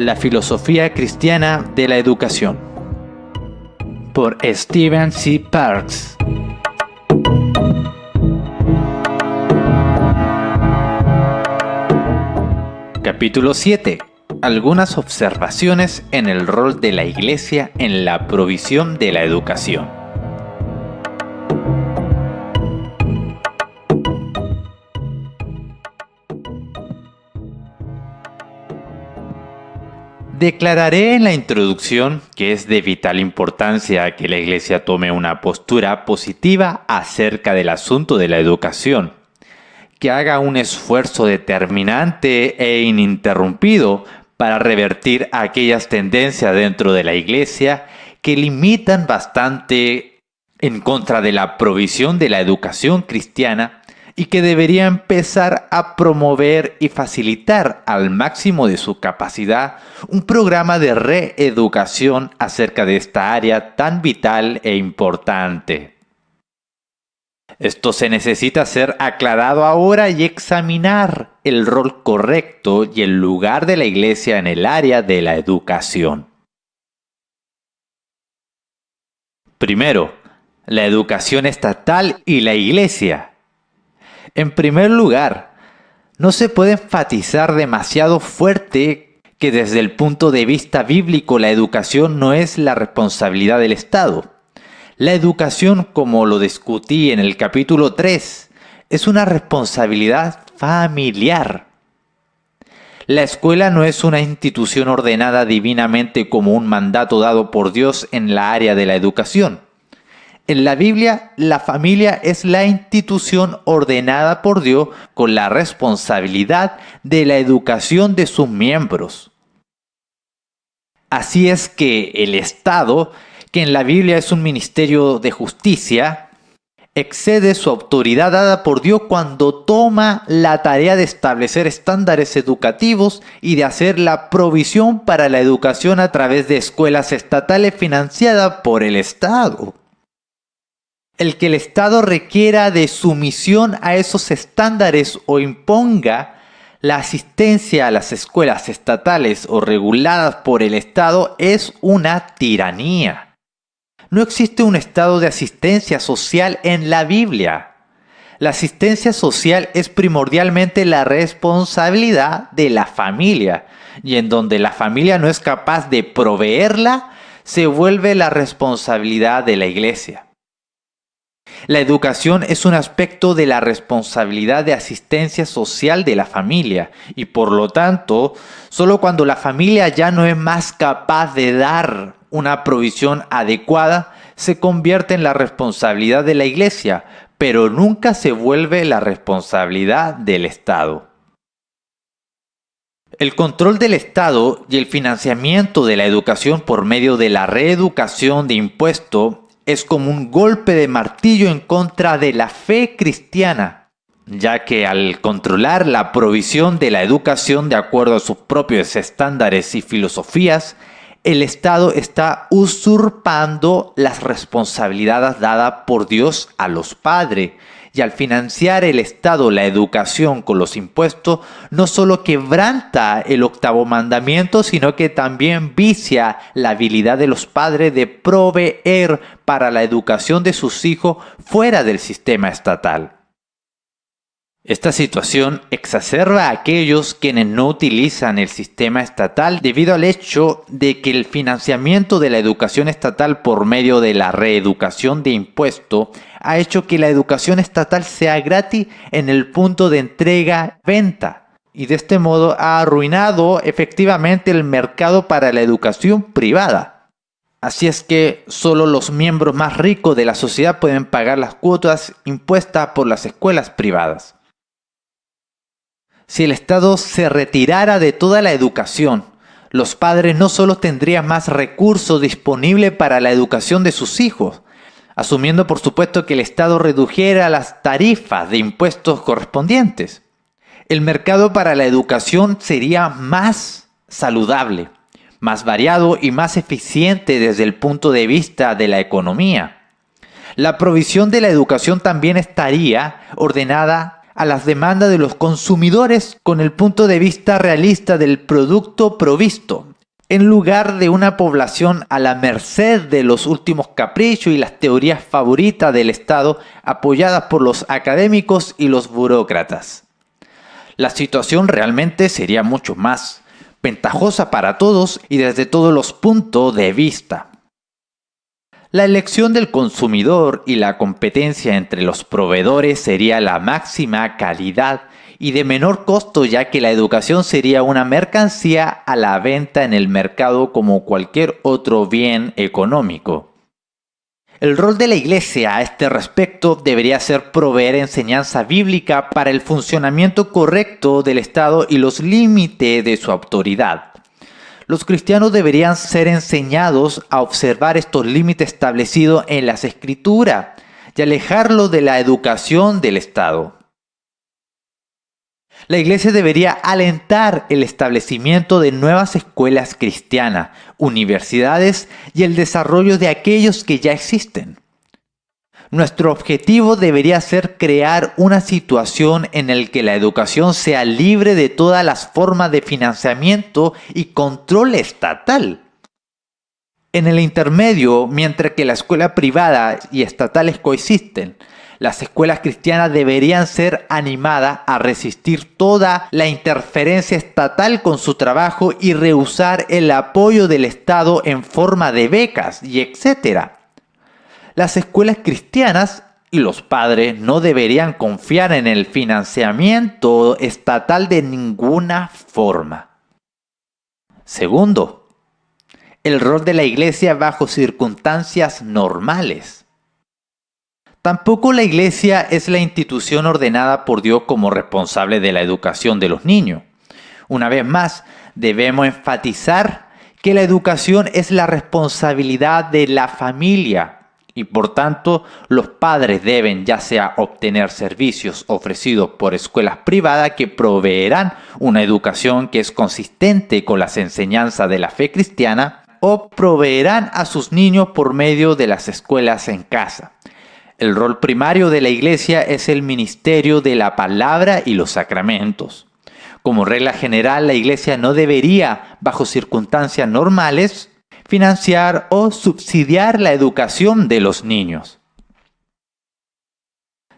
La filosofía cristiana de la educación, por Stephen C. Parks. Capítulo 7. Algunas observaciones en el rol de la Iglesia en la provisión de la educación. Declararé en la introducción que es de vital importancia que la Iglesia tome una postura positiva acerca del asunto de la educación, que haga un esfuerzo determinante e ininterrumpido para revertir aquellas tendencias dentro de la Iglesia que limitan bastante en contra de la provisión de la educación cristiana y que debería empezar a promover y facilitar al máximo de su capacidad un programa de reeducación acerca de esta área tan vital e importante. Esto se necesita ser aclarado ahora y examinar el rol correcto y el lugar de la Iglesia en el área de la educación. Primero, la educación estatal y la Iglesia. En primer lugar, no se puede enfatizar demasiado fuerte que desde el punto de vista bíblico la educación no es la responsabilidad del Estado. La educación, como lo discutí en el capítulo 3, es una responsabilidad familiar. La escuela no es una institución ordenada divinamente como un mandato dado por Dios en la área de la educación. En la Biblia, la familia es la institución ordenada por Dios con la responsabilidad de la educación de sus miembros. Así es que el Estado, que en la Biblia es un ministerio de justicia, excede su autoridad dada por Dios cuando toma la tarea de establecer estándares educativos y de hacer la provisión para la educación a través de escuelas estatales financiadas por el Estado. El que el Estado requiera de sumisión a esos estándares o imponga la asistencia a las escuelas estatales o reguladas por el Estado es una tiranía. No existe un estado de asistencia social en la Biblia. La asistencia social es primordialmente la responsabilidad de la familia, y en donde la familia no es capaz de proveerla, se vuelve la responsabilidad de la Iglesia. La educación es un aspecto de la responsabilidad de asistencia social de la familia y por lo tanto, solo cuando la familia ya no es más capaz de dar una provisión adecuada, se convierte en la responsabilidad de la Iglesia, pero nunca se vuelve la responsabilidad del Estado. El control del Estado y el financiamiento de la educación por medio de la reeducación de impuestos es como un golpe de martillo en contra de la fe cristiana, ya que al controlar la provisión de la educación de acuerdo a sus propios estándares y filosofías, el Estado está usurpando las responsabilidades dadas por Dios a los padres. Y al financiar el Estado la educación con los impuestos, no solo quebranta el octavo mandamiento, sino que también vicia la habilidad de los padres de proveer para la educación de sus hijos fuera del sistema estatal. Esta situación exacerba a aquellos quienes no utilizan el sistema estatal debido al hecho de que el financiamiento de la educación estatal por medio de la reeducación de impuestos ha hecho que la educación estatal sea gratis en el punto de entrega-venta y de este modo ha arruinado efectivamente el mercado para la educación privada. Así es que solo los miembros más ricos de la sociedad pueden pagar las cuotas impuestas por las escuelas privadas. Si el Estado se retirara de toda la educación, los padres no solo tendrían más recursos disponibles para la educación de sus hijos, asumiendo por supuesto que el Estado redujera las tarifas de impuestos correspondientes. El mercado para la educación sería más saludable, más variado y más eficiente desde el punto de vista de la economía. La provisión de la educación también estaría ordenada a las demandas de los consumidores con el punto de vista realista del producto provisto en lugar de una población a la merced de los últimos caprichos y las teorías favoritas del Estado apoyadas por los académicos y los burócratas. La situación realmente sería mucho más ventajosa para todos y desde todos los puntos de vista. La elección del consumidor y la competencia entre los proveedores sería la máxima calidad y de menor costo, ya que la educación sería una mercancía a la venta en el mercado como cualquier otro bien económico. El rol de la Iglesia a este respecto debería ser proveer enseñanza bíblica para el funcionamiento correcto del Estado y los límites de su autoridad. Los cristianos deberían ser enseñados a observar estos límites establecidos en las Escrituras y alejarlos de la educación del Estado. La Iglesia debería alentar el establecimiento de nuevas escuelas cristianas, universidades y el desarrollo de aquellos que ya existen. Nuestro objetivo debería ser crear una situación en la que la educación sea libre de todas las formas de financiamiento y control estatal. En el intermedio, mientras que la escuela privada y estatales coexisten, las escuelas cristianas deberían ser animadas a resistir toda la interferencia estatal con su trabajo y rehusar el apoyo del Estado en forma de becas y etc. Las escuelas cristianas y los padres no deberían confiar en el financiamiento estatal de ninguna forma. Segundo, el rol de la Iglesia bajo circunstancias normales. Tampoco la Iglesia es la institución ordenada por Dios como responsable de la educación de los niños. Una vez más, debemos enfatizar que la educación es la responsabilidad de la familia y por tanto los padres deben ya sea obtener servicios ofrecidos por escuelas privadas que proveerán una educación que es consistente con las enseñanzas de la fe cristiana o proveerán a sus niños por medio de las escuelas en casa. El rol primario de la Iglesia es el ministerio de la palabra y los sacramentos. Como regla general, la Iglesia no debería, bajo circunstancias normales, financiar o subsidiar la educación de los niños.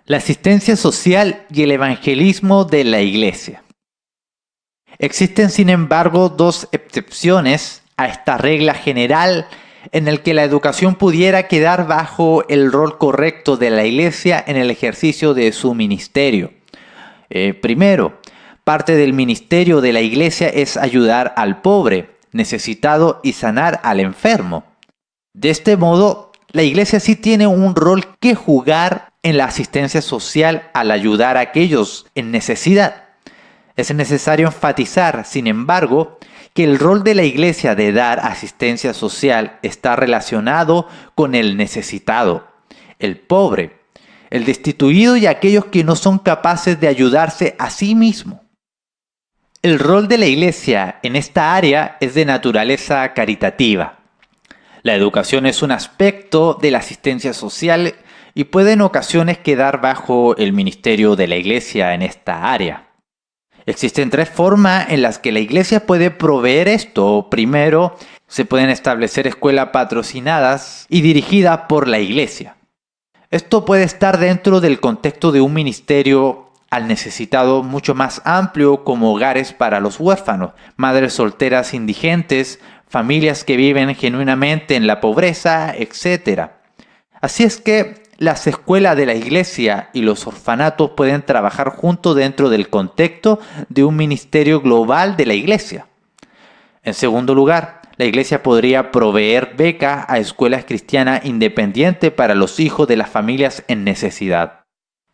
La asistencia social y el evangelismo de la Iglesia. Existen, sin embargo, dos excepciones a esta regla general en el que la educación pudiera quedar bajo el rol correcto de la Iglesia en el ejercicio de su ministerio. Primero, parte del ministerio de la Iglesia es ayudar al pobre, necesitado y sanar al enfermo. De este modo, la Iglesia sí tiene un rol que jugar en la asistencia social al ayudar a aquellos en necesidad. Es necesario enfatizar, sin embargo, que el rol de la Iglesia de dar asistencia social está relacionado con el necesitado, el pobre, el destituido y aquellos que no son capaces de ayudarse a sí mismos. El rol de la Iglesia en esta área es de naturaleza caritativa. La educación es un aspecto de la asistencia social y puede en ocasiones quedar bajo el ministerio de la Iglesia en esta área. Existen tres formas en las que la Iglesia puede proveer esto. Primero, se pueden establecer escuelas patrocinadas y dirigidas por la Iglesia. Esto puede estar dentro del contexto de un ministerio al necesitado mucho más amplio, como hogares para los huérfanos, madres solteras indigentes, familias que viven genuinamente en la pobreza, etc. Así es que las escuelas de la Iglesia y los orfanatos pueden trabajar juntos dentro del contexto de un ministerio global de la Iglesia. En segundo lugar, la Iglesia podría proveer becas a escuelas cristianas independientes para los hijos de las familias en necesidad.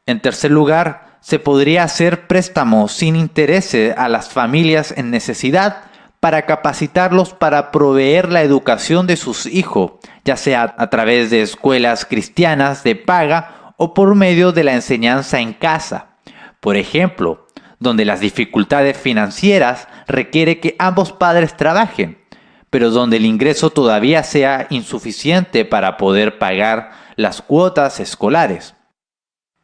En tercer lugar, se podría hacer préstamos sin intereses a las familias en necesidad para capacitarlos para proveer la educación de sus hijos, ya sea a través de escuelas cristianas de paga o por medio de la enseñanza en casa. Por ejemplo, donde las dificultades financieras requieren que ambos padres trabajen, pero donde el ingreso todavía sea insuficiente para poder pagar las cuotas escolares.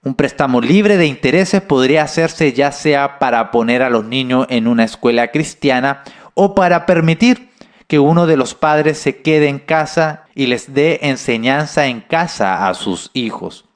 Un préstamo libre de intereses podría hacerse ya sea para poner a los niños en una escuela cristiana o para permitir que uno de los padres se quede en casa y les dé enseñanza en casa a sus hijos.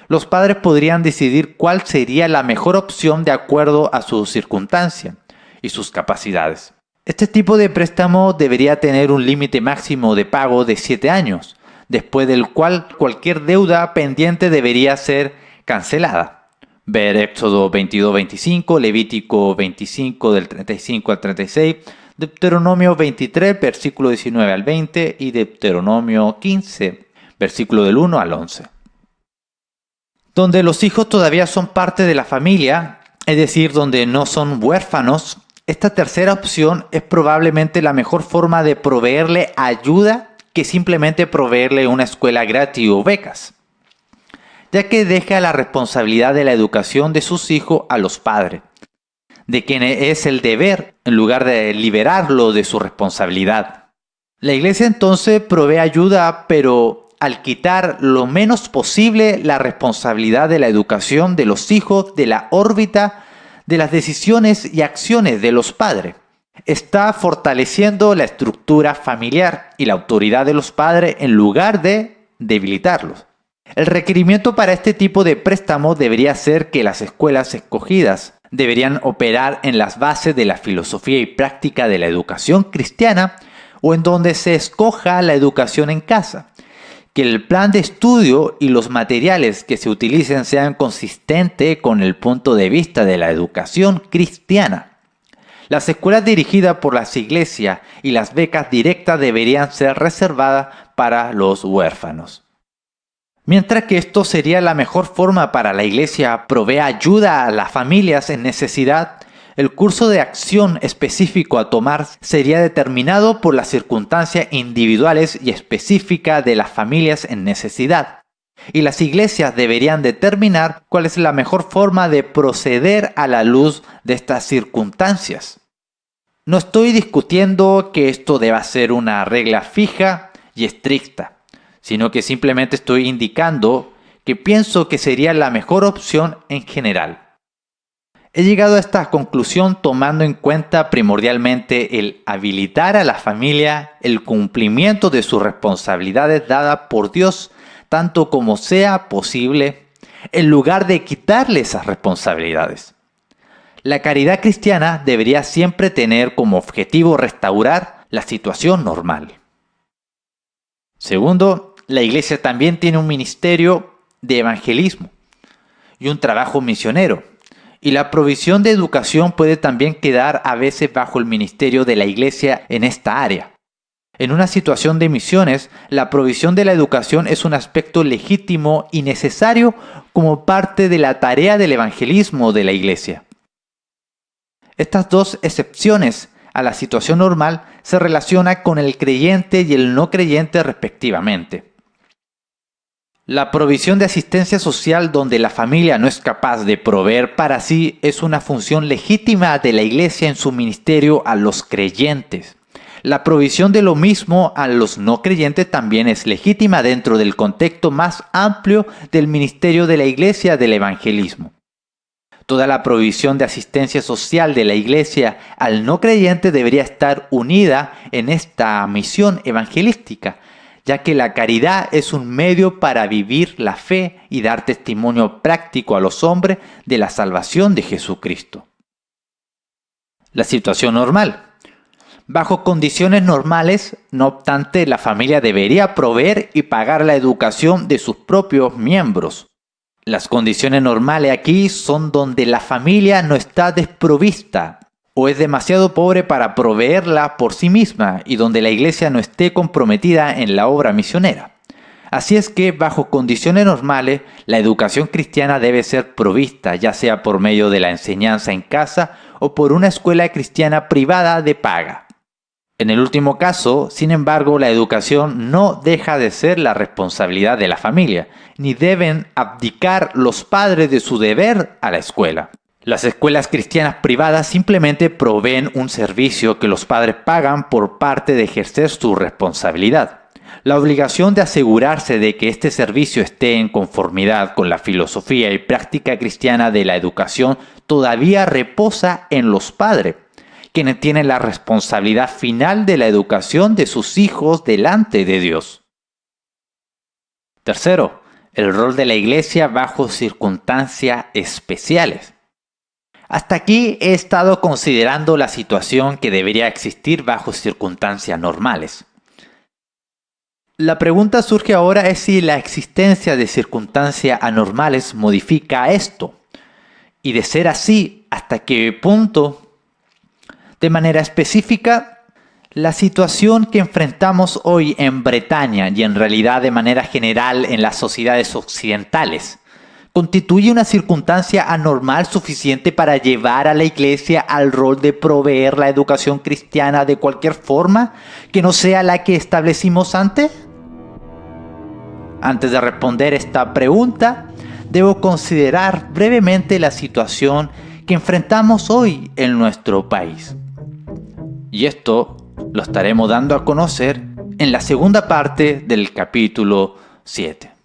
Los padres podrían decidir cuál sería la mejor opción de acuerdo a su circunstancia y sus capacidades. Este tipo de préstamo debería tener un límite máximo de pago de 7 años, después del cual cualquier deuda pendiente debería ser cancelada. Ver Éxodo 22-25, Levítico 25 del 35 al 36, Deuteronomio 23, versículo 19 al 20 y Deuteronomio 15, versículo del 1 al 11. Donde los hijos todavía son parte de la familia, es decir, donde no son huérfanos, esta tercera opción es probablemente la mejor forma de proveerle ayuda que simplemente proveerle una escuela gratis o becas, ya que deja la responsabilidad de la educación de sus hijos a los padres, de quien es el deber en lugar de liberarlo de su responsabilidad. La iglesia entonces provee ayuda, pero al quitar lo menos posible la responsabilidad de la educación de los hijos de la órbita de las decisiones y acciones de los padres. Está fortaleciendo la estructura familiar y la autoridad de los padres en lugar de debilitarlos. El requerimiento para este tipo de préstamo debería ser que las escuelas escogidas deberían operar en las bases de la filosofía y práctica de la educación cristiana o en donde se escoja la educación en casa. Que el plan de estudio y los materiales que se utilicen sean consistentes con el punto de vista de la educación cristiana. Las escuelas dirigidas por las iglesias y las becas directas deberían ser reservadas para los huérfanos. Mientras que esto sería la mejor forma para la iglesia provee ayuda a las familias en necesidad, el curso de acción específico a tomar sería determinado por las circunstancias individuales y específicas de las familias en necesidad. Y las iglesias deberían determinar cuál es la mejor forma de proceder a la luz de estas circunstancias. No estoy discutiendo que esto deba ser una regla fija y estricta, sino que simplemente estoy indicando que pienso que sería la mejor opción en general. He llegado a esta conclusión tomando en cuenta primordialmente el habilitar a la familia el cumplimiento de sus responsabilidades dadas por Dios, tanto como sea posible, en lugar de quitarle esas responsabilidades. La caridad cristiana debería siempre tener como objetivo restaurar la situación normal. Segundo, la iglesia también tiene un ministerio de evangelismo y un trabajo misionero. Y la provisión de educación puede también quedar a veces bajo el ministerio de la iglesia en esta área. En una situación de misiones, la provisión de la educación es un aspecto legítimo y necesario como parte de la tarea del evangelismo de la iglesia. Estas dos excepciones a la situación normal se relacionan con el creyente y el no creyente respectivamente. La provisión de asistencia social donde la familia no es capaz de proveer para sí es una función legítima de la iglesia en su ministerio a los creyentes. La provisión de lo mismo a los no creyentes también es legítima dentro del contexto más amplio del ministerio de la iglesia del evangelismo. Toda la provisión de asistencia social de la iglesia al no creyente debería estar unida en esta misión evangelística, ya que la caridad es un medio para vivir la fe y dar testimonio práctico a los hombres de la salvación de Jesucristo. La situación normal. Bajo condiciones normales, no obstante, la familia debería proveer y pagar la educación de sus propios miembros. Las condiciones normales aquí son donde la familia no está desprovista o es demasiado pobre para proveerla por sí misma y donde la iglesia no esté comprometida en la obra misionera. Así es que, bajo condiciones normales, la educación cristiana debe ser provista, ya sea por medio de la enseñanza en casa o por una escuela cristiana privada de paga. En el último caso, sin embargo, la educación no deja de ser la responsabilidad de la familia, ni deben abdicar los padres de su deber a la escuela. Las escuelas cristianas privadas simplemente proveen un servicio que los padres pagan por parte de ejercer su responsabilidad. La obligación de asegurarse de que este servicio esté en conformidad con la filosofía y práctica cristiana de la educación todavía reposa en los padres, quienes tienen la responsabilidad final de la educación de sus hijos delante de Dios. Tercero, el rol de la iglesia bajo circunstancias especiales. Hasta aquí he estado considerando la situación que debería existir bajo circunstancias normales. La pregunta surge ahora es si la existencia de circunstancias anormales modifica esto. Y de ser así, ¿hasta qué punto? De manera específica, la situación que enfrentamos hoy en Bretaña y en realidad de manera general en las sociedades occidentales, ¿constituye una circunstancia anormal suficiente para llevar a la iglesia al rol de proveer la educación cristiana de cualquier forma que no sea la que establecimos antes? Antes de responder esta pregunta, debo considerar brevemente la situación que enfrentamos hoy en nuestro país. Y esto lo estaremos dando a conocer en la segunda parte del capítulo 7.